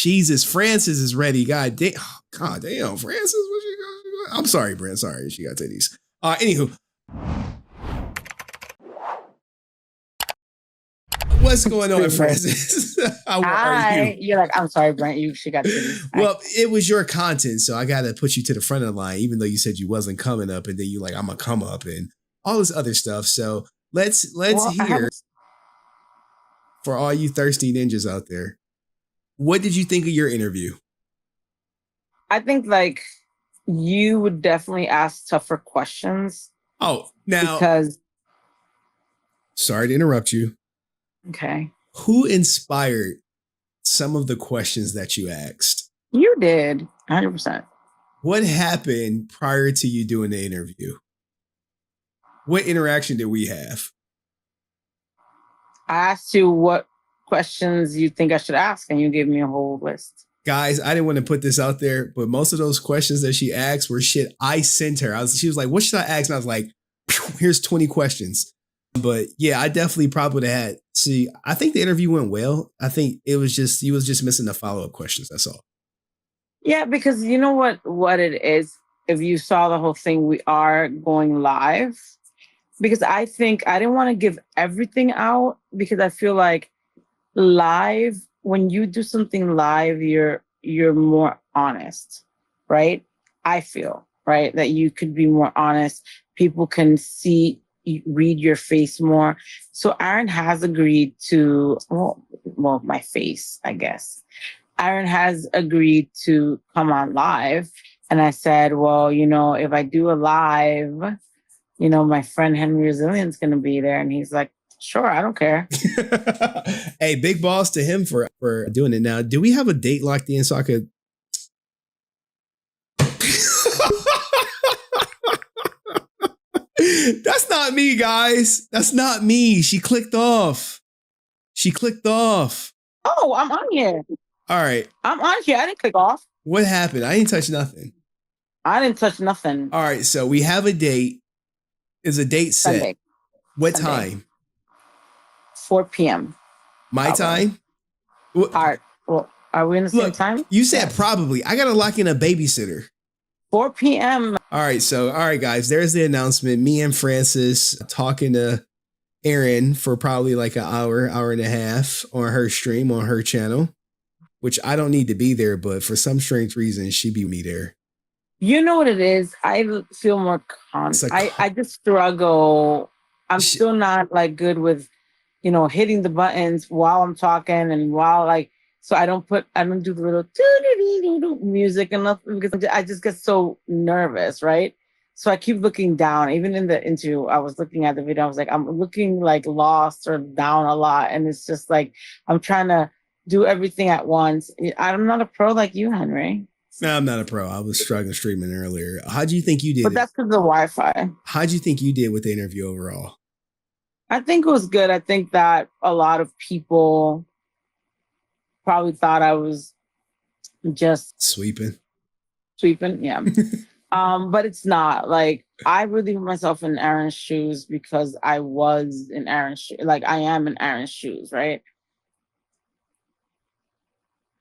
Jesus, Francis is ready. God damn, Francis. I'm sorry, Brent. Sorry, she got titties. Anywho, what's going on, Francis? How are you? You're like, I'm sorry, Brent. She got titties. Well, it was your content, so I got to put you to the front of the line, even though you said you wasn't coming up, and then you like, I'm gonna come up and all this other stuff. So let's hear for all you thirsty ninjas out there. What did you think of your interview? I think like you would definitely ask tougher questions. Oh, now because sorry to interrupt you. Okay. Who inspired some of the questions that you asked? You did, 100%. What happened prior to you doing the interview? What interaction did we have? I asked you what questions you think I should ask, and you gave me a whole list. Guys, I didn't want to put this out there, but most of those questions that she asked were shit I sent her. She was like, what should I ask? And I was like, here's 20 questions. But yeah, I definitely probably would have had. See, I think the interview went well. I think it was just, you was just missing the follow-up questions. That's all. Yeah, because you know what it is? If you saw the whole thing, we are going live. Because I think I didn't want to give everything out, because I feel like live, when you do something live, you're more honest, right? I feel, right, that you could be more honest. People can read your face more. So Aaron has agreed to, well, my face, I guess. Aaron has agreed to come on live. And I said, well, if I do a live, my friend Henry Resilient's going to be there. And he's like, sure, I don't care. Hey, big balls to him for doing it. Now, do we have a date locked in so I could? That's not me, guys. That's not me. She clicked off. Oh, I'm on here. All right. I'm on here. I didn't click off. What happened? I didn't touch nothing. I didn't touch nothing. All right. So we have a date. Is a date set? Sunday. What time? 4 p.m. My time? All right. Well, are we in the same time? You said probably. I got to lock in a babysitter. 4 p.m. All right, guys. There's the announcement. Me and Francis talking to Erin for probably like an hour and a half on her stream, on her channel, which I don't need to be there, but for some strange reason, she be me there. You know what it is? I feel more I just struggle. I'm still not like good with, hitting the buttons while I'm talking and while so I don't do the little music and nothing, because I just get so nervous, right? So I keep looking down. Even in the interview, I was looking at the video. I was like, I'm looking like lost or down a lot. And it's just like, I'm trying to do everything at once. I'm not a pro like you, Henry. No, I'm not a pro. I was struggling streaming earlier. How do you think you did? But that's because of the Wi-Fi. How do you think you did with the interview overall? I think it was good. I think that a lot of people probably thought I was just sweeping. Yeah. But it's not. Like, I really put myself in Aaron's shoes because I was in Aaron's shoes. Like, I am in Aaron's shoes, right?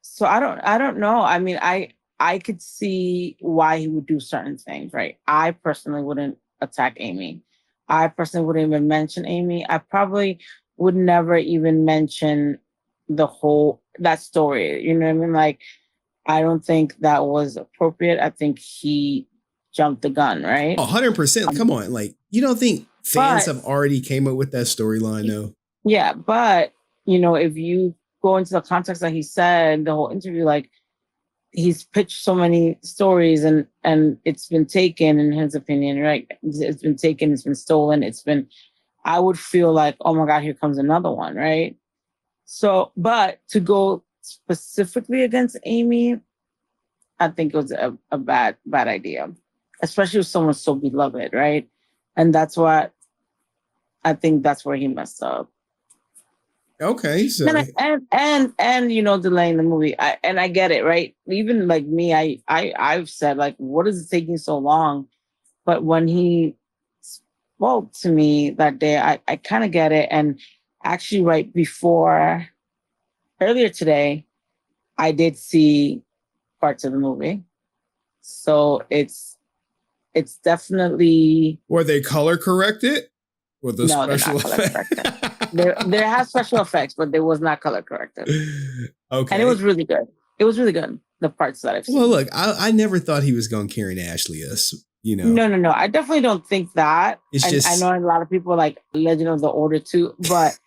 So I don't know. I mean, I could see why he would do certain things, right? I personally wouldn't attack Amy. I personally wouldn't even mention Amy. I probably would never even mention that story. You know what I mean? Like, I don't think that was appropriate. I think he jumped the gun, right? 100%. Come on. Like, you don't think fans have already came up with that storyline though? Yeah, but if you go into the context that he said, the whole interview, like, he's pitched so many stories and it's been taken, in his opinion, right? It's been taken, it's been stolen, I would feel like, oh my God, here comes another one, right? So, but to go specifically against Amy, I think it was a bad idea, especially with someone so beloved, right? And that's what I think that's where he messed up. Okay, so and delaying the movie, I get it, right? Even like me, I've said, like, what is it taking so long? But when he spoke to me that day, I kind of get it. And actually, right before, earlier today, I did see parts of the movie. So it's definitely Were they color corrected? Or the no, they're special not color corrected. effects? There has special effects, but they was not color corrected. And it Okay. was really good. It was really good. The parts that I've seen. Well, look, I never thought he was going to Karen Ashley us, you know. No. I definitely don't think that. It's And just I know a lot of people like Legend of the Order too, but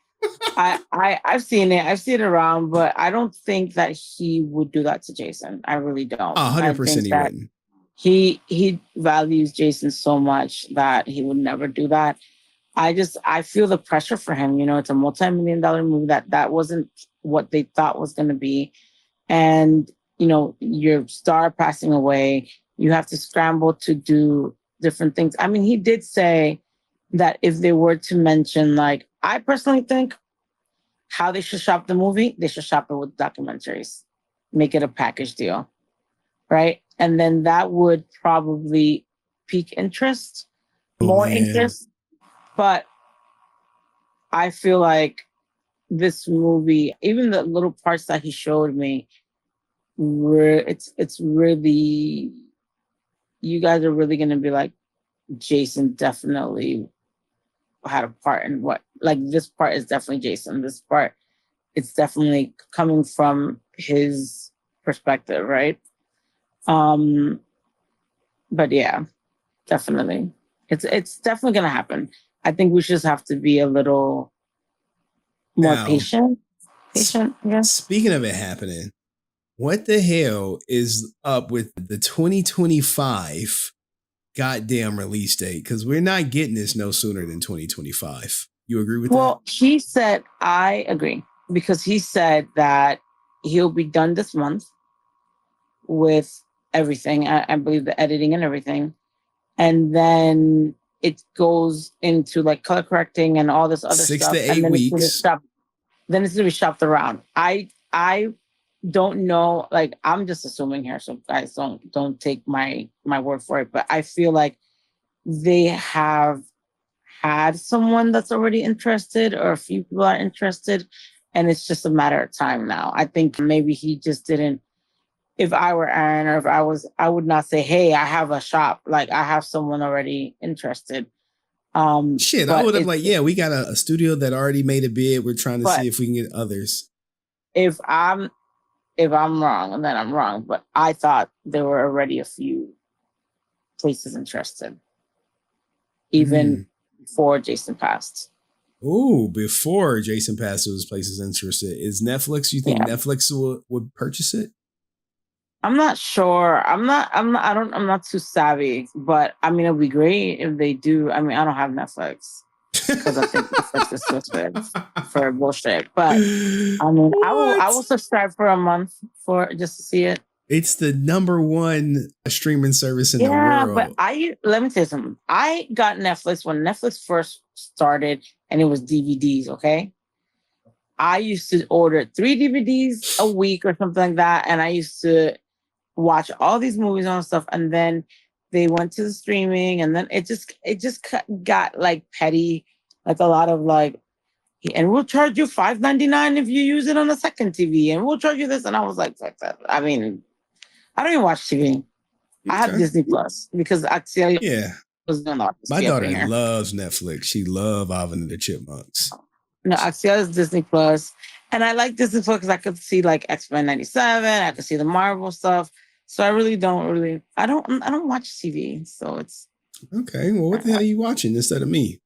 I've seen it. I've seen it around, but I don't think that he would do that to Jason. I really don't. 100% he that wouldn't. he values Jason so much that he would never do that. I feel the pressure for him. You know, it's a multi-million-dollar movie that wasn't what they thought was going to be, and you know, your star passing away, you have to scramble to do different things. I mean, he did say that if they were to mention, like, I personally think how they should shop the movie, they should shop it with documentaries, make it a package deal, right? And then that would probably pique interest, more interest. But I feel like this movie, even the little parts that he showed me, it's really, you guys are really gonna be like, Jason definitely had a part in what, like, this part is definitely Jason. This part, it's definitely coming from his perspective, right? But yeah, definitely. It's definitely gonna happen. I think we just have to be a little more patient. Patient, yes. Speaking of it happening, what the hell is up with the 2025 goddamn release date? Because we're not getting this no sooner than 2025. You agree with that? Well, he said, I agree, because he said that he'll be done this month with everything. I believe the editing and everything. And then it goes into like color correcting and all this other 6 stuff. to 8 and then weeks. Then it's gonna be shopped around. I don't know. Like, I'm just assuming here, so guys don't take my word for it. But I feel like they have had someone that's already interested, or a few people are interested, and it's just a matter of time now. I think maybe he just didn't. If I were Aaron, or if I would not say, "Hey, I have a shop. Like, I have someone already interested." Shit, I would have like, yeah, we got a studio that already made a bid. We're trying to see if we can get others. If I'm wrong, then I'm wrong. But I thought there were already a few places interested, even before Jason passed. Oh, before Jason passed, those places interested. Is Netflix? You think Netflix would purchase it? I'm not sure. I'm not too savvy, but I mean, it'd be great if they do. I mean, I don't have Netflix because I think Netflix is so good for bullshit. But I mean, I will subscribe for a month for just to see it. It's the #1 streaming service in the world. But let me tell you something. I got Netflix when Netflix first started, and it was DVDs. Okay. I used to order 3 DVDs a week or something like that, and I used to watch all these movies and stuff, and then they went to the streaming, and then it just got like petty, like a lot of like, and we'll charge you $5.99 if you use it on a second TV, and we'll charge you this, and I was like, fuck that. I mean, I don't even watch TV. I have Disney Plus because actually, was doing my daughter loves Netflix. She loves Alvin and the Chipmunks. No, Axia is Disney Plus, and I like Disney Plus because I could see like X-Men '97. I could see the Marvel stuff. So I really don't. I don't watch TV. So it's okay. Well, what the hell are you watching instead of me?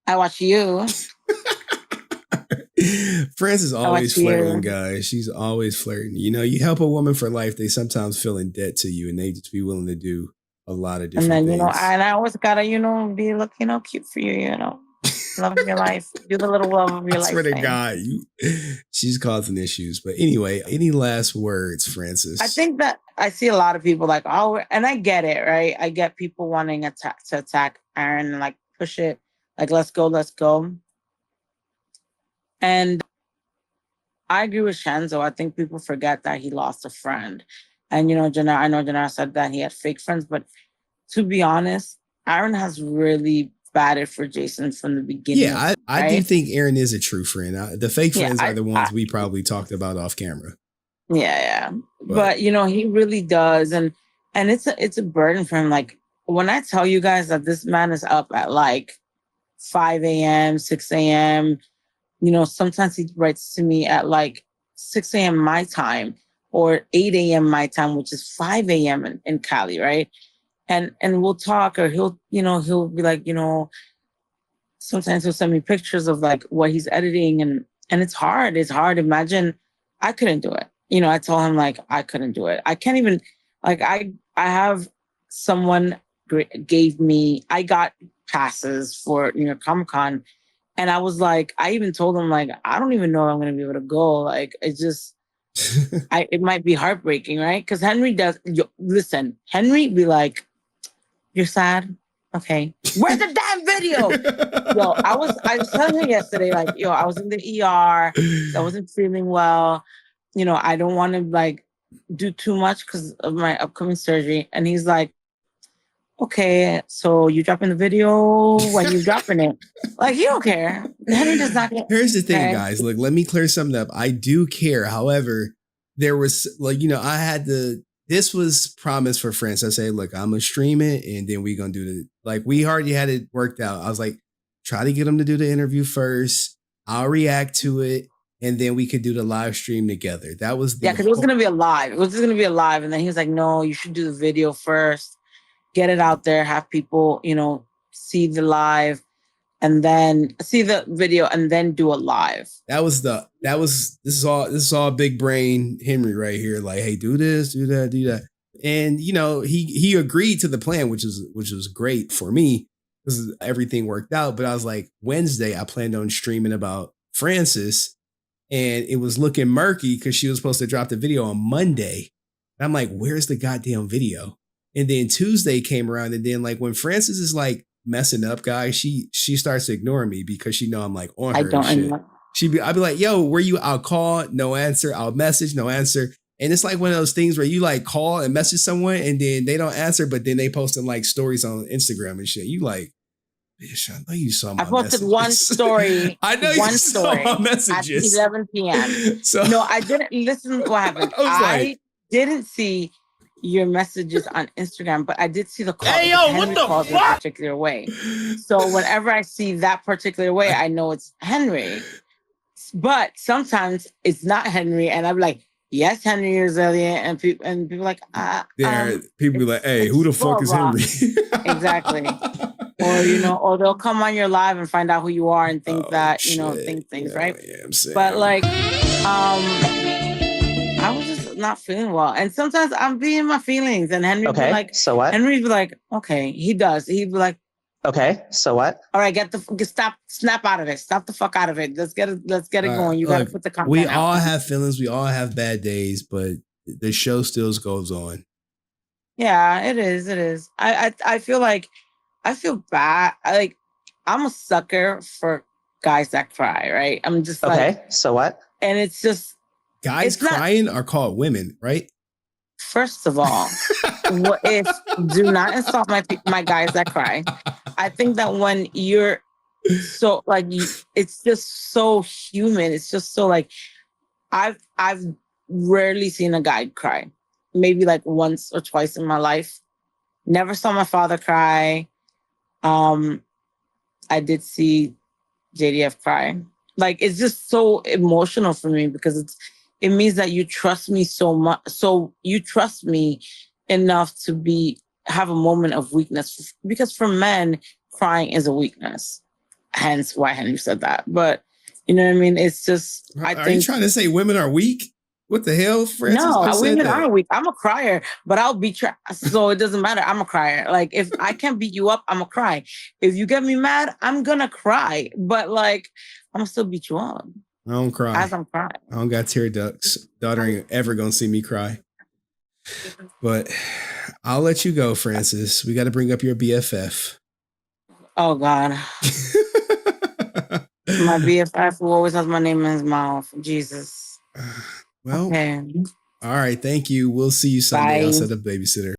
I watch you. Frances is always flirting, guys. She's always flirting. You know, you help a woman for life, they sometimes feel in debt to you, and they just be willing to do a lot of different things. And then, and I always gotta, be looking, cute for you, love of your life. Do the little love of your life. I swear to God, she's causing issues. But anyway, any last words, Frances? I think that I see a lot of people like, oh, and I get it, right? I get people wanting to attack Aaron and like push it, like, let's go. And I agree with Shanzo. I think people forget that he lost a friend. And, I know Janelle said that he had fake friends, but to be honest, Aaron has really batted for Jason from the beginning. Yeah, I do think Aaron is a true friend. The fake friends are the ones we probably talked about off camera. Yeah. But But he really does, and it's a burden for him. Like when I tell you guys that this man is up at like 5 a.m., 6 a.m. Sometimes he writes to me at like 6 a.m. my time or 8 a.m. my time, which is 5 a.m. in Cali, right? And we'll talk, or he'll be like, sometimes he'll send me pictures of like what he's editing, and it's hard. It's hard. Imagine I couldn't do it. I told him like I couldn't do it. I can't even like I have someone gave me, I got passes for New York Comic Con, and I was like, I even told him like I don't even know if I'm gonna be able to go. Like it's just it might be heartbreaking, right? Because Henry does listen, Henry be like, you're sad? Okay. Where's the damn video? Yo, I was telling her yesterday, like, yo, I was in the ER. I wasn't feeling well. I don't want to like do too much because of my upcoming surgery. And he's like, okay, so you dropping the video when you dropping it? Like, you don't care. Henry does not care. Here's the thing, Okay. guys. Look, let me clear something up. I do care. However, there was like, I had this was promised for friends. I say, look, I'm gonna stream it and then we gonna do we already had it worked out. I was like, try to get them to do the interview first. I'll react to it. And then we could do the live stream together. That was because it was gonna be a live. It was just gonna be a live. And then he was like, no, you should do the video first. Get it out there, have people, see the live, and then see the video and then do a live. This is all big brain Henry right here. Like, hey, do this, do that, do that. And he agreed to the plan, which was great for me because everything worked out. But I was like, Wednesday, I planned on streaming about Frances, and it was looking murky because she was supposed to drop the video on Monday. And I'm like, where's the goddamn video? And then Tuesday came around, and then like when Frances is like messing up, guys, she starts ignoring me because she know I'm like on her. I don't. I'd be like, yo, where you? I'll call, no answer. I'll message, no answer. And it's like one of those things where you like call and message someone, and then they don't answer, but then they posting like stories on Instagram and shit. You like, bitch, I know you saw my I posted messages. One story. I know you saw my messages at 11 p.m. So no, I didn't listen. What happened? I didn't see your messages on Instagram, but I did see the call. Hey, yo, what the fuck? In a particular way. So whenever I see that particular way, I know it's Henry. But sometimes it's not Henry, and I'm like, yes, Henry Resilient, and people like, people be like, hey, who the fuck is Henry? Exactly. Or or they'll come on your live and find out who you are and think think things, right? Yeah, I'm saying. But like, I was just not feeling well, and sometimes I'm being my feelings, and Henry be like, so what? Henry be like, okay, he does. He'd be like, okay, so what? All right, snap out of it. Stop the fuck out of it. Let's get it going. You gotta put the content We out. all have feelings. We all have bad days, but the show still goes on. Yeah, it is. It is. I feel like I feel bad. I'm a sucker for guys that cry, right? I'm just okay, so what? And it's just guys crying are called women, right? First of all, do not insult my guys that cry. I think that when you're so like, it's just so human. It's just so like, I've rarely seen a guy cry. Maybe like once or twice in my life. Never saw my father cry. I did see JDF cry. Like, it's just so emotional for me because it means that you trust me so much. So you trust me enough to have a moment of weakness, because for men, crying is a weakness. Hence why Henry said that. But you know what I mean? It's just, Are you trying to say women are weak? What the hell, Frances? No, women aren't weak. I'm a crier, but I'll beat you. So it doesn't matter. I'm a crier. Like, if I can't beat you up, I'm a cry. If you get me mad, I'm gonna cry. But like, I'm gonna still beat you up. I don't cry. As I'm crying. I don't got tear ducts. Daughter ain't ever gonna see me cry. But I'll let you go, Frances. We got to bring up your BFF. Oh God. My BFF who always has my name in his mouth. Jesus. Well, okay. All right. Thank you. We'll see you Sunday. Bye. I'll set up babysitter.